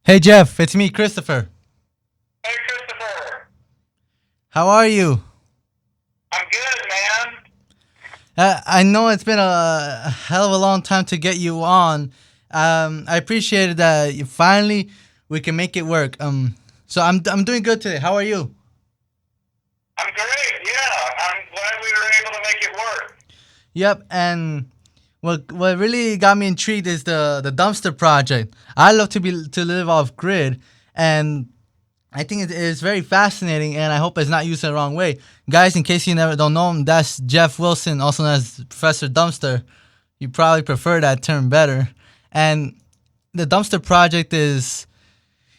Hey Jeff, it's me, Christopher. Hey, Christopher. How are you? I'm good, man. I know it's been a hell of a long time to get you on. I appreciated that you finally we can make it work. So I'm doing good today. How are you? I'm great. Yeah, I'm glad we were able to make it work. Yep. And what really got me intrigued is the dumpster project. I love to live off grid, and I think it is very fascinating, and I hope it's not used in the wrong way. Guys, in case you never don't know him, that's Jeff Wilson, also known as Professor Dumpster. You probably prefer that term better. And the dumpster project is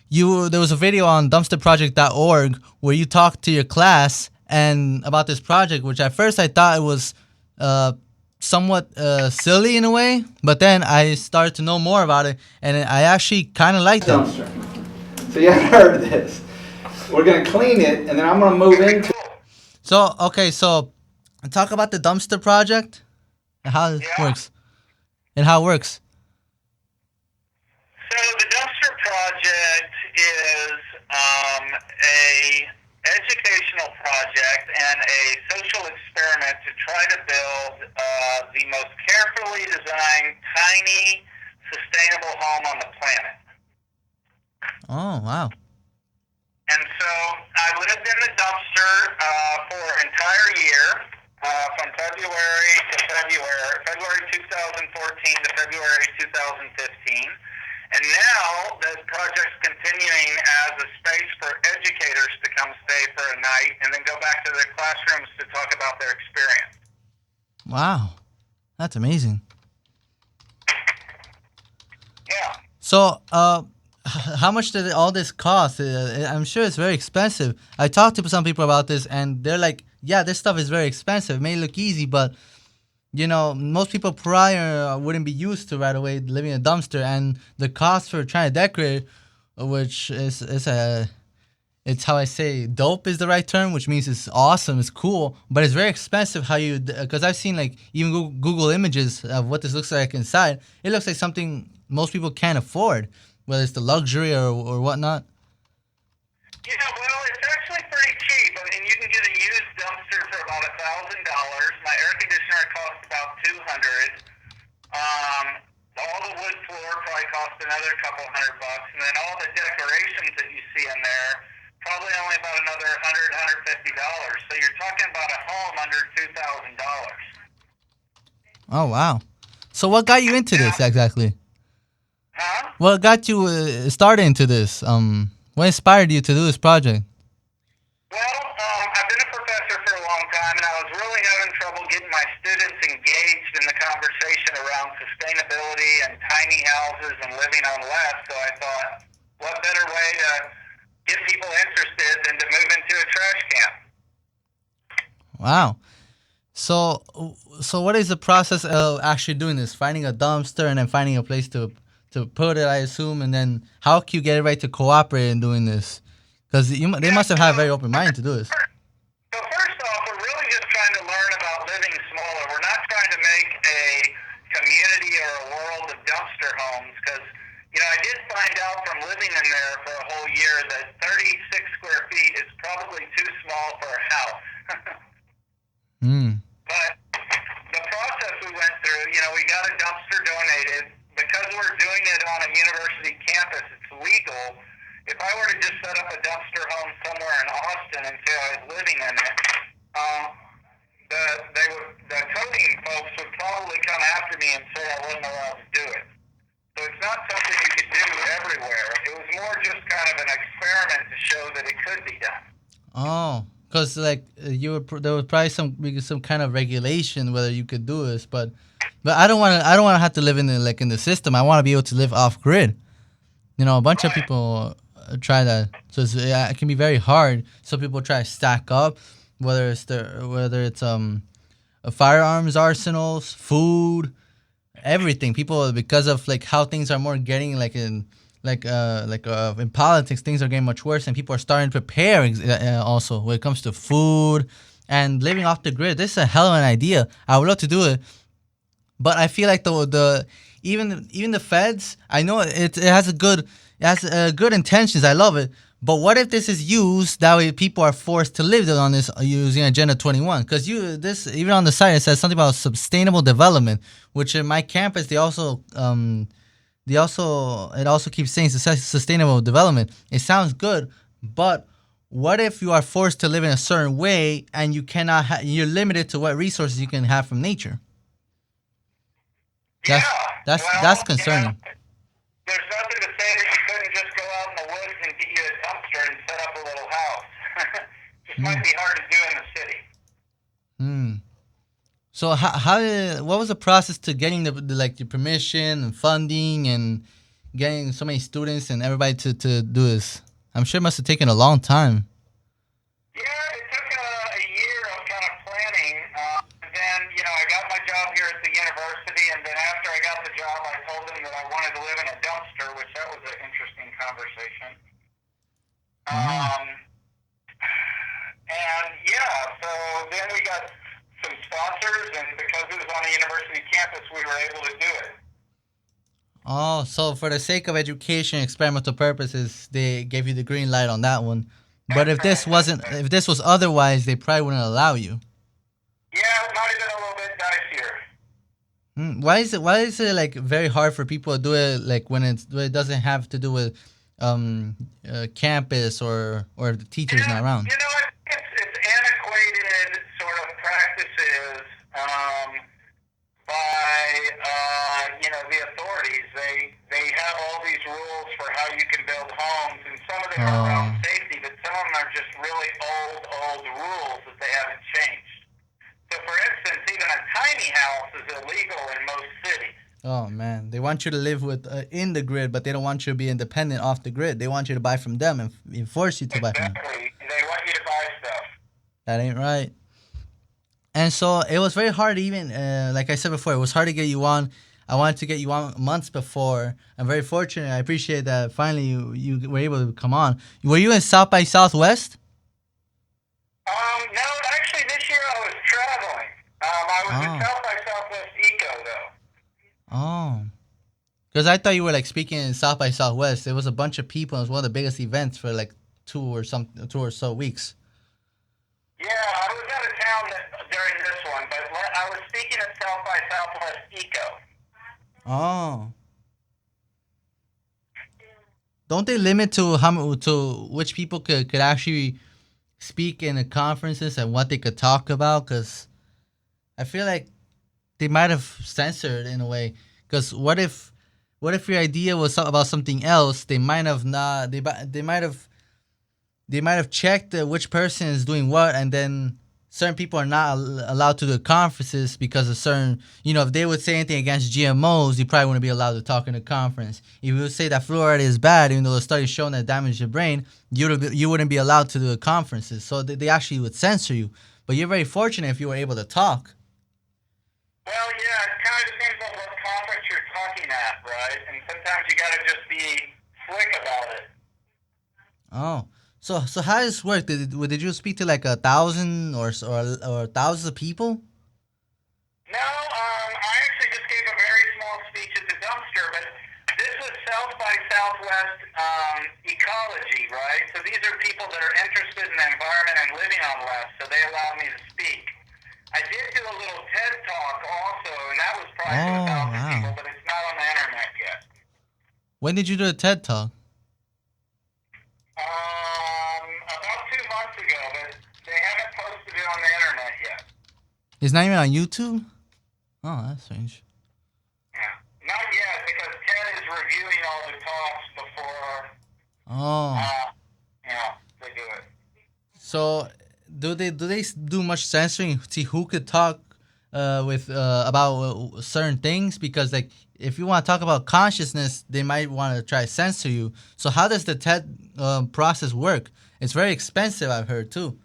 you. There was a video on dumpsterproject.org where you talked to your class and about this project, which at first I thought it was uh, somewhat silly in a way, but then I started to know more about it, and I actually kind of liked it. Dumpster. So you haven't heard of this. We're gonna clean it, and then I'm gonna move into. So okay, so talk about the dumpster project and how it Yeah. works. And how it works. So the dumpster project is a educational project and a social experiment to try to build the most carefully designed, tiny, sustainable home on the planet. Oh wow. And so I lived in the dumpster for an entire year, from February 2014 to February 2015. And now the project's continuing as a space for educators to come stay for a night and then go back to their classrooms to talk about their experience. Wow. That's amazing. Yeah. So how much did all this cost? I'm sure it's very expensive. I talked to some people about this, and they're like, "Yeah, this stuff is very expensive. It may look easy, but most people prior wouldn't be used to right away living in a dumpster, and the cost for trying to decorate, which it's how I say dope is the right term, which means it's awesome, it's cool, but it's very expensive. Because I've seen like even Google images of what this looks like inside. It looks like something most people can't afford, whether it's the luxury or whatnot. Yeah, well, it's actually pretty cheap. I mean, you can get a used dumpster for about $1,000. My air conditioner costs about $200. All the wood floor probably costs another couple $100, and then all the decorations that you see in there probably only about another $150. So you're talking about a home under $2,000. Oh wow! So what got you into this exactly? Huh? What got you started into this? What inspired you to do this project? Well, I've been a professor for a long time, and I was really having trouble getting my students engaged in the conversation around sustainability and tiny houses and living on less. So I thought, what better way to get people interested than to move into a trash can? Wow. So what is the process of actually doing this? Finding a dumpster and then finding a place to put it, I assume, and then how can you get everybody to cooperate in doing this? Because they must have had a very open mind to do this. So first off, we're really just trying to learn about living smaller. We're not trying to make a community or a world of dumpster homes because, I did find out from living in there for a whole year that 36 square feet is probably too small for a house. But the process we went through, we got a dumpster donated. Because we're doing it on a university campus, it's legal. If I were to just set up a dumpster home somewhere in Austin and say I was living in it, the coding folks would probably come after me and say I wasn't allowed to do it. So it's not something you could do everywhere. It was more just kind of an experiment to show that it could be done. Oh, because like there was probably some kind of regulation whether you could do this, but I don't want to have to live in the system. I want to be able to live off grid. A bunch of people try that, so it can be very hard. Some people try to stack up, whether it's firearms arsenals, food, everything. People, because of like how things are more getting in politics, things are getting much worse, and people are starting to prepare also when it comes to food and living off the grid. This is a hell of an idea. I would love to do it. But I feel like the even the feds, I know it has a good That's good intentions. I love it. But what if this is used that way? People are forced to live on this using Agenda 21. Because this even on the site it says something about sustainable development, which in my campus it also keeps saying sustainable development. It sounds good, but what if you are forced to live in a certain way and you cannot? You're limited to what resources you can have from nature. Yeah. That's concerning. There's nothing to say that you couldn't just go out in the woods and get you a dumpster and set up a little house. Just might be hard to do in the city. So what was the process to getting the permission and funding and getting so many students and everybody to do this? I'm sure it must have taken a long time. Yeah, it took a year of kind of planning. And then, I got my job here at the university, and then after I got the job, I told them that I wanted to live in a dumpster, which that was an interesting conversation. And so then we got some sponsors, and because it was on a university campus, we were able to do it. Oh, so for the sake of education, experimental purposes, they gave you the green light on that one. But if this was otherwise, they probably wouldn't allow you. Yeah, it might have been a little bit dicier. Why is it like very hard for people to do it like when it doesn't have to do with campus or the teachers not around? It's antiquated sort of practices by the authorities. They have all these rules for how you can build homes, and some of them are around safety, but some of them are just really old rules that they haven't changed. So, for instance, even a tiny house is illegal in most cities. Oh man, they want you to live in the grid, but they don't want you to be independent off the grid. They want you to buy from them and force you to buy from them. Exactly. They want you to buy stuff. That ain't right. And so it was very hard, even like I said before, it was hard to get you on. I wanted to get you on months before. I'm very fortunate. I appreciate that finally you were able to come on. Were you in South by Southwest? No, actually this year I was traveling. I was in South by Southwest Eco though. Oh. Because I thought you were like speaking in South by Southwest. There was a bunch of people. It was one of the biggest events for like 2 or so weeks. Yeah, I was out of town during this one, but I was speaking at South by Southwest Eco. Oh. Don't they limit to which people could actually speak in the conferences and what they could talk about? Because I feel like they might have censored in a way. Because what if your idea was about something else? They might have not. They might have checked which person is doing what, and then certain people are not allowed to do conferences because of certain. If they would say anything against GMOs, you probably wouldn't be allowed to talk in the conference. If you would say that fluoride is bad, even though the study's shown that it damages your brain, you wouldn't be allowed to do the conferences. So they actually would censor you. But you're very fortunate if you were able to talk. Well, yeah, it kind of depends on what conference you're talking at, right? And sometimes you got to just be slick about it. Oh, so how does this work? Did you speak to like 1,000 or thousands of people? No, I actually just gave a very small speech at the dumpster, but this was South by Southwest ecology, right? So these are people that are interested in the environment and living on less, so they allowed me to speak. I did do a little TED Talk also, and that was probably to 1,000 people, but it's not on the internet yet. When did you do a TED Talk? About 2 months ago, but they haven't posted it on the internet yet. It's not even on YouTube? Oh, that's strange. Yeah, not yet, because TED is reviewing all the talks before they do it. So do they do much censoring? See who could talk about certain things? Because like if you want to talk about consciousness, they might want to try to censor you. So how does the TED process work? It's very expensive, I've heard too.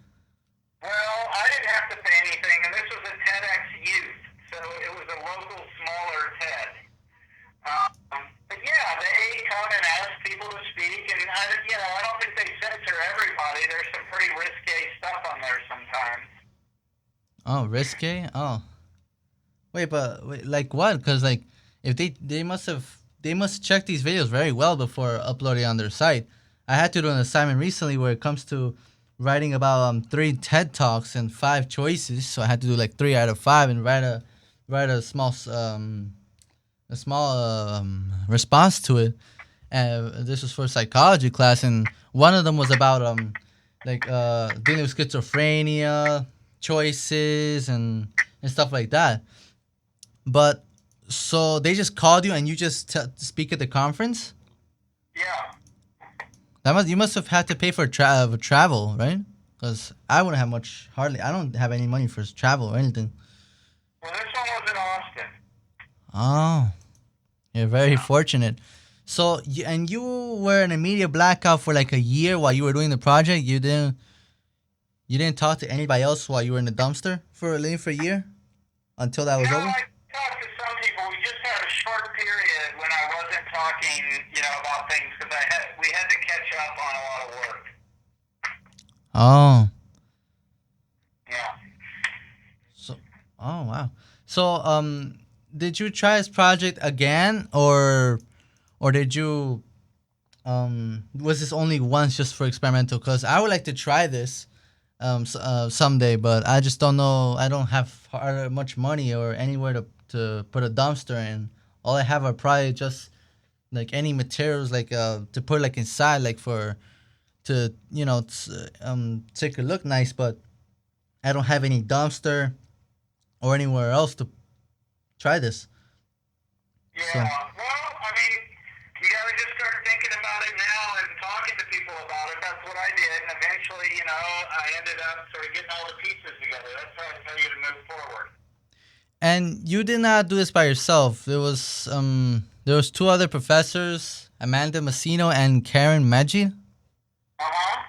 Well, I didn't have to pay anything, and this was a TEDx Youth, so it was a local, smaller TED. But yeah, they come and ask people to speak, and I don't think they censor everybody. There's some pretty risque stuff on there sometimes. Oh, risque? Oh. Wait, like what? Because like if they must have they must check these videos very well before uploading on their site. I had to do an assignment recently where it comes to writing about 3 TED talks and 5 choices. So I had to do like 3 out of 5 and write a small response to it. And this was for a psychology class, and one of them was about dealing with schizophrenia, choices, and stuff like that. But so they just called you and you just speak at the conference. Yeah. You must have had to pay for travel, right? Because I wouldn't have much. Hardly. I don't have any money for travel or anything. Well, this one was in Austin. Oh, you're very fortunate. So, you were in a media blackout for like a year while you were doing the project. You didn't talk to anybody else while you were in the dumpster for a year until that was No, over. I talked to some people. We just had a short period when I wasn't talking, about things because we had to catch up on a lot of work. Oh, Yeah. oh wow. So, did you try this project again, or did you was this only once just for experimental? Because I would like to try this someday, but I just don't know. I don't have much money or anywhere to put a dumpster in. All I have are probably just like any materials like to put like inside, like to take a look nice, but I don't have any dumpster or anywhere else to try this. Yeah. So- Well, I mean, you got to just start thinking about it now and talking to people about it. That's what I did. And eventually, I ended up sort of getting all the pieces together. That's how I tell you to move forward. And you did not do this by yourself. There was 2 other professors, Amanda Massino and Karen Maggi. Uh-huh.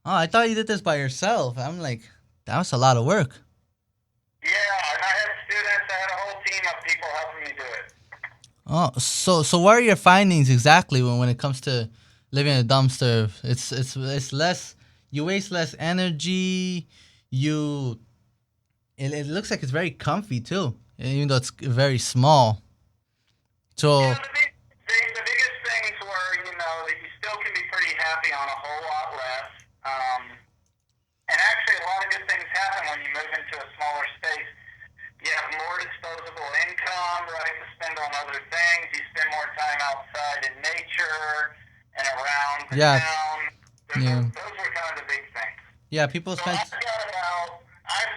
Oh, I thought you did this by yourself. I'm like, that was a lot of work. Yeah, and I had students. I had a whole team of people helping me do it. Oh, so what are your findings exactly when it comes to living in a dumpster? It's less. You waste less energy. It looks like it's very comfy too, even though it's very small. So Yeah, the biggest things were, that you still can be pretty happy on a whole lot less. And actually, a lot of good things happen when you move into a smaller space. You have more disposable income, right, to spend on other things. You spend more time outside in nature and around the Yeah. town. Yeah. Those were kind of the big things. yeah, people So spend. I've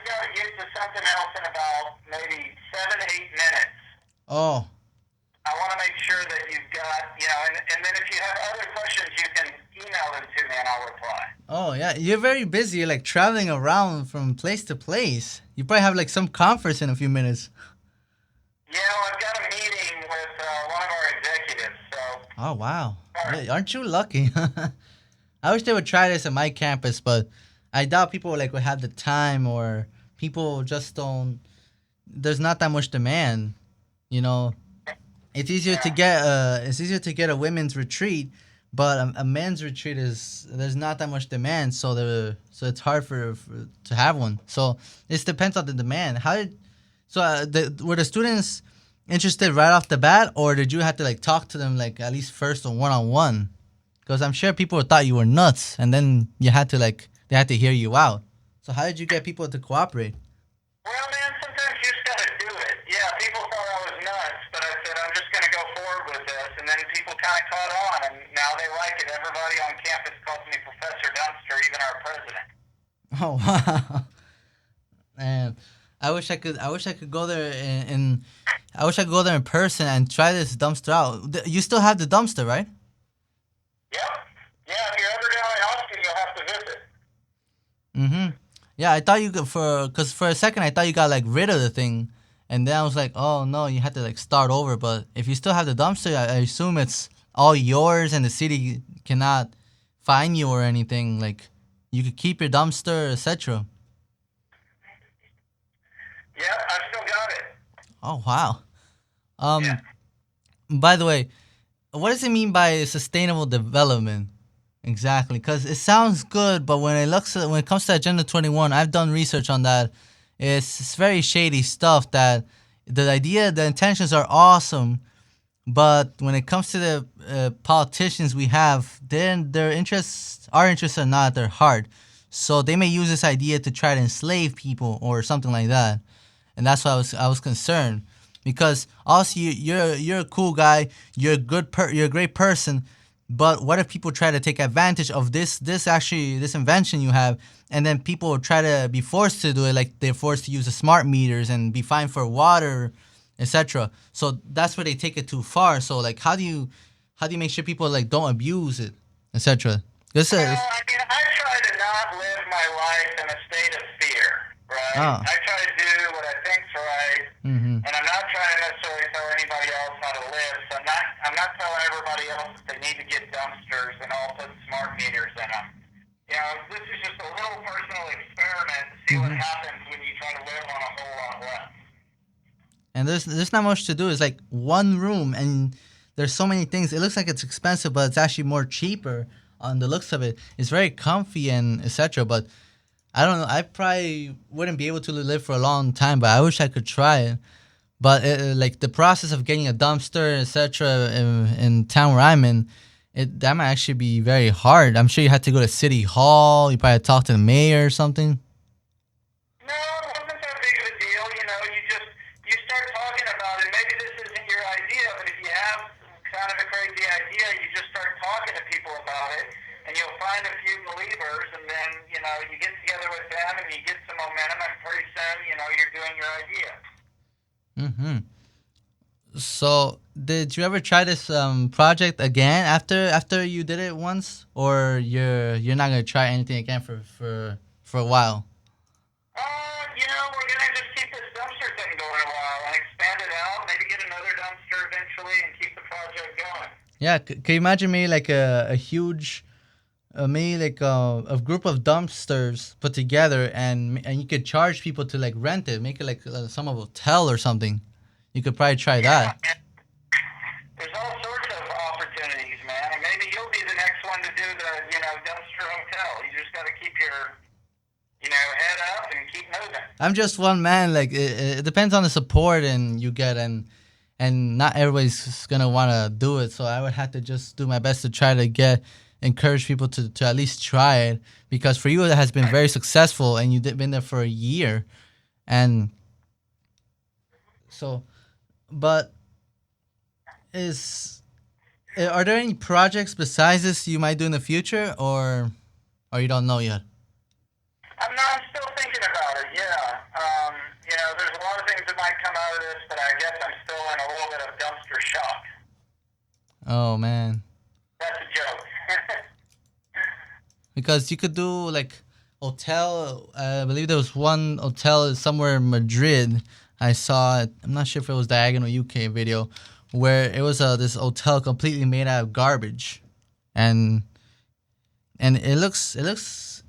got to get to something else in about maybe 7 to 8 minutes. Oh, I want to make sure that you've got, and then if you have other questions, you can email them to me and I'll reply. oh yeah, you're very busy. You're like traveling around from place to place. You probably have like some conference in a few minutes. Yeah, well, I've got a meeting with one of our executives, so. Oh wow, Sorry. yeah, aren't you lucky? I wish they would try this at my campus, but I doubt people would have the time, or people just don't. There's not that much demand, It's easier to get a women's retreat, but a men's retreat there's not that much demand, so it's hard to have one. So it depends on the demand. Were the students interested right off the bat, or did you have to talk to them at least first or one-on-one? Because I'm sure people thought you were nuts, and then you had to they had to hear you out. So how did you get people to cooperate? Well, man, sometimes you just got to do it. Yeah, people thought I was nuts, but I said, I'm just going to go forward with this. And then people kind of caught on, and now they like it. Everybody on campus calls me Professor Dumpster, even our president. Oh wow! And I wish I could go there and I wish I could go there in person and try this dumpster out. You still have the dumpster, right? Yep. Yeah, if you're ever down in Austin, you'll have to visit. Mm-hmm. Yeah, I thought because for a second I thought you got rid of the thing, and then I was like, oh no, you had to start over. But if you still have the dumpster, I assume it's all yours, and the city cannot fine you or anything. You could keep your dumpster, etc. Yep, I've still got it. Oh wow. Yeah. By the way, what does it mean by sustainable development? Exactly, because it sounds good, but when it comes to Agenda 21, I've done research on that. It's very shady stuff. That the intentions are awesome, But when it comes to the politicians we have, then our interests are not at their heart. So they may use this idea to try to enslave people or something like that, and that's why I was concerned, because also you're a cool guy, you're a great person, but what if people try to take advantage of this invention you have, and then people try to be forced to do it, like they're forced to use the smart meters and be fined for water, etc. So that's where they take it too far. So like, how do you make sure people like don't abuse it, etc.? This Well, is I mean, I try to not live my life in a state of fear, right? Ah. I try to do what I think's right, Mm-hmm. and I'm not trying to necessarily tell anybody else how to live. So I'm not telling everybody else that they need to get dumpsters and all put smart meters in them. You know, this is just a little personal experiment to see what happens when you try to live on a whole lot less. And there's not much to do. It's like one room, and there's so many things. It looks like it's expensive, but it's actually more cheaper on the looks of it. It's very comfy and etc. But I don't know. I probably wouldn't be able to live for a long time, but I wish I could try it. But like the process of getting a dumpster, etc. In town where I'm in, that might actually be very hard. I'm sure you had to go to City Hall. You probably had to talk to the mayor or something. No, it wasn't that big of a deal. You know, you start talking about it. Maybe this isn't your idea, but if you have kind of a crazy idea, you just start talking to people about it, and you'll find a few believers, and then, you know, you get together with them, and you get some momentum, and pretty soon, you know, you're doing your idea. Mm-hmm. So, did you ever try this project again after you did it once, or you're not gonna try anything again for a while? You know, we're gonna just keep this dumpster thing going a while and expand it out. Maybe get another dumpster eventually, and keep the project going. Yeah, can you imagine me like a huge, maybe like a group of dumpsters put together, and you could charge people to like rent it, make it like some hotel or something. You could probably try that. There's all sorts of opportunities, man, and maybe you'll be the next one to do the, you know, dumpster hotel. You just got to keep your, you know, head up and keep moving. I'm just one man. Like it depends on the support and you get, and not everybody's gonna want to do it. So I would have to just do my best to try to encourage people to at least try it, because for you it has been very successful and you've been there for a year, and so, but are there any projects besides this you might do in the future, or you don't know yet? I'm still thinking about it, yeah. You know, there's a lot of things that might come out of this, but I guess I'm still in a little bit of dumpster shock. Oh man. That's a joke. Because you could do like hotel. I believe there was one hotel somewhere in Madrid. I saw it. I'm not sure if it was Diagonal UK video, where it was this hotel completely made out of garbage, and it looks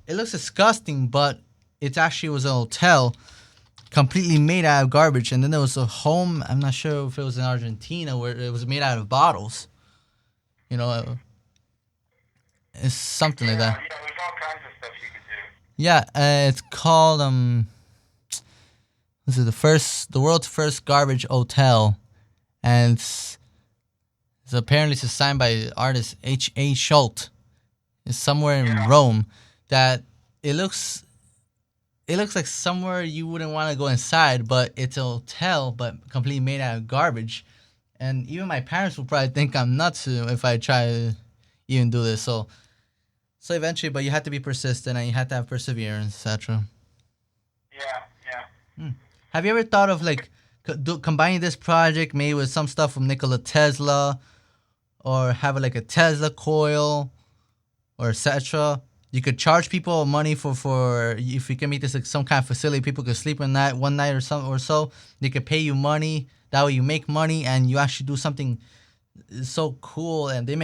disgusting, but it actually was a hotel completely made out of garbage. And then there was a home. I'm not sure if it was in Argentina, where it was made out of bottles. You know, it's something like that. Yeah, there's all kinds of stuff you could do. Yeah, it's called this is the world's first garbage hotel, and it's apparently designed by artist H.A. Schultz. It's somewhere in Rome. That it looks like somewhere you wouldn't want to go inside, but it's a hotel, but completely made out of garbage. And even my parents would probably think I'm nuts if I try to even do this. So eventually, but you have to be persistent and you have to have perseverance, etc. Yeah. Have you ever thought of like combining this project maybe with some stuff from Nikola Tesla, or have like a Tesla coil, or etc.? You could charge people money for if you can make this like some kind of facility, people could sleep one night or so. They could pay you money. That way you make money and you actually do something so cool. And they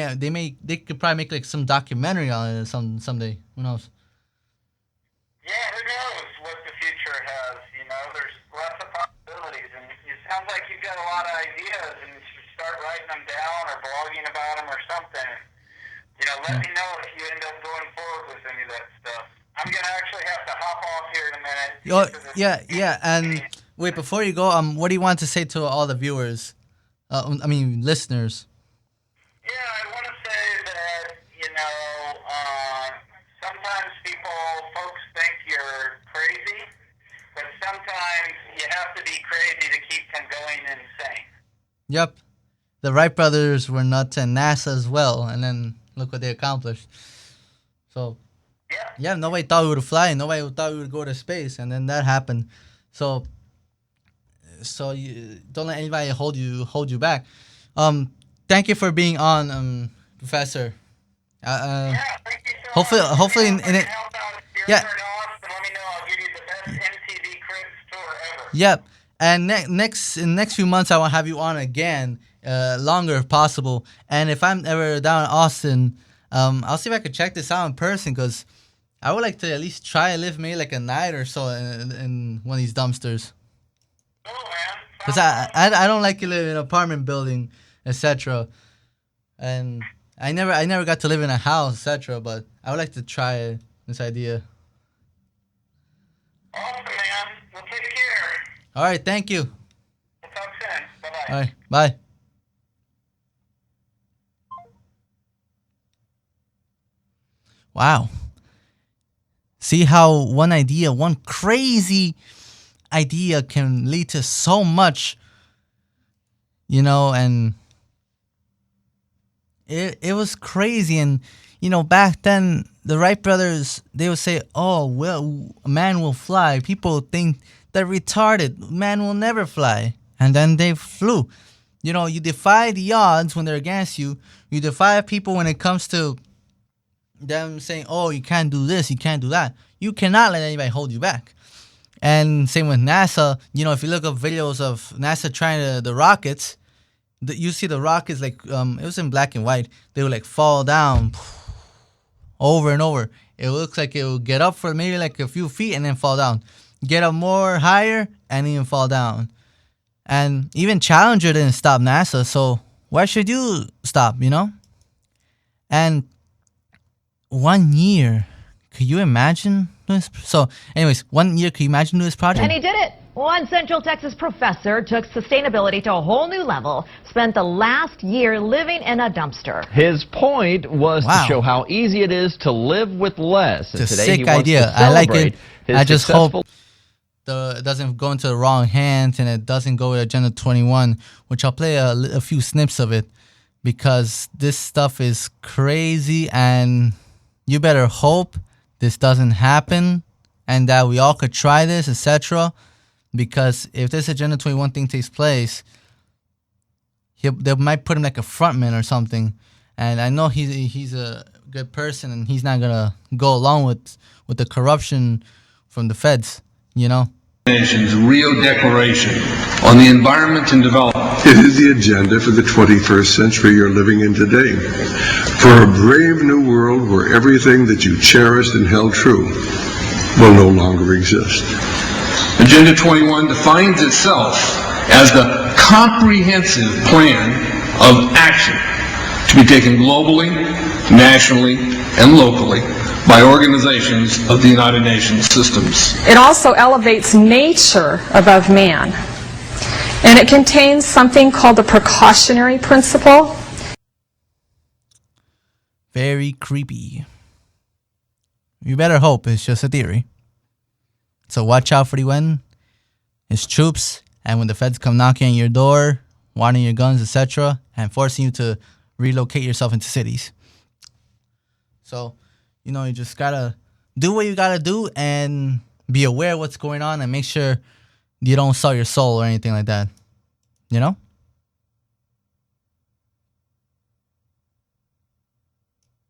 could probably make like some documentary on it someday. Who knows? Yeah, who knows what the future has, you know? There's lots of possibilities, and it sounds like you've got a lot of ideas, and you should start writing them down or blogging about them or something. You know, let me know if you end up going forward with any of that stuff. I'm going to actually have to hop off here in a minute. Yeah, and wait, before you go, what do you want to say to all the viewers I mean, listeners. Yeah, I want to say that, sometimes folks think you're crazy, but sometimes you have to be crazy to keep from going insane. Yep. The Wright brothers were nuts and NASA as well. And then look what they accomplished. So, yeah, nobody thought we would fly. Nobody thought we would go to space. And then that happened. So you don't let anybody hold you back. Thank you for being on, Professor. Yeah, thank you so much. Hopefully in it. Help out if Yeah. you're ever in Austin, let me know. I'll give you the best MTV Cribs tour ever. Yep. And in the next few months, I want to have you on again, longer if possible. And if I'm ever down in Austin, I'll see if I could check this out in person, because I would like to at least try and live maybe like a night or so in one of these dumpsters. Oh, man. Because I don't like to live in an apartment building, etc. And I never got to live in a house, etc. But I would like to try this idea. Awesome, man. Well, take care. All right, thank you. We'll talk soon. Bye-bye. All right, bye. Wow. See how one crazy idea can lead to so much, and it was crazy. And, back then, the Wright brothers, they would say, oh, well, man will fly. People think they're retarded. Man will never fly. And then they flew. You defy the odds when they're against you. You defy people when it comes to them saying, oh, you can't do this, you can't do that. You cannot let anybody hold you back. And same with NASA. If you look up videos of NASA trying the rockets, you see the rockets like, it was in black and white. They would like fall down over and over. It looks like it will get up for maybe like a few feet and then fall down. Get up more higher and even fall down. And even Challenger didn't stop NASA, so why should you stop, And 1 year, could you imagine this? So, anyways, 1 year, could you imagine doing this project? And he did it. One Central Texas professor took sustainability to a whole new level, spent the last year living in a dumpster. His point was to show how easy it is to live with less. It's a sick idea. I like it. I just hope it doesn't go into the wrong hands and it doesn't go with Agenda 21, which I'll play a few snips of it, because this stuff is crazy, and you better hope this doesn't happen and that we all could try this, etc. Because if this Agenda 21 thing takes place, they might put him like a frontman or something. And I know he's a good person, and he's not gonna go along with the corruption from the feds, Nation's Rio Declaration on the Environment and Development. It is the agenda for the 21st century you're living in today. For a brave new world where everything that you cherished and held true will no longer exist. Agenda 21 defines itself as the comprehensive plan of action to be taken globally, nationally, and locally by organizations of the United Nations systems. It also elevates nature above man. And it contains something called the precautionary principle. Very creepy. You better hope it's just a theory. So watch out for the UN, his troops, and when the feds come knocking on your door, wanting your guns, etc., and forcing you to relocate yourself into cities. So, you just gotta do what you gotta do and be aware of what's going on and make sure you don't sell your soul or anything like that.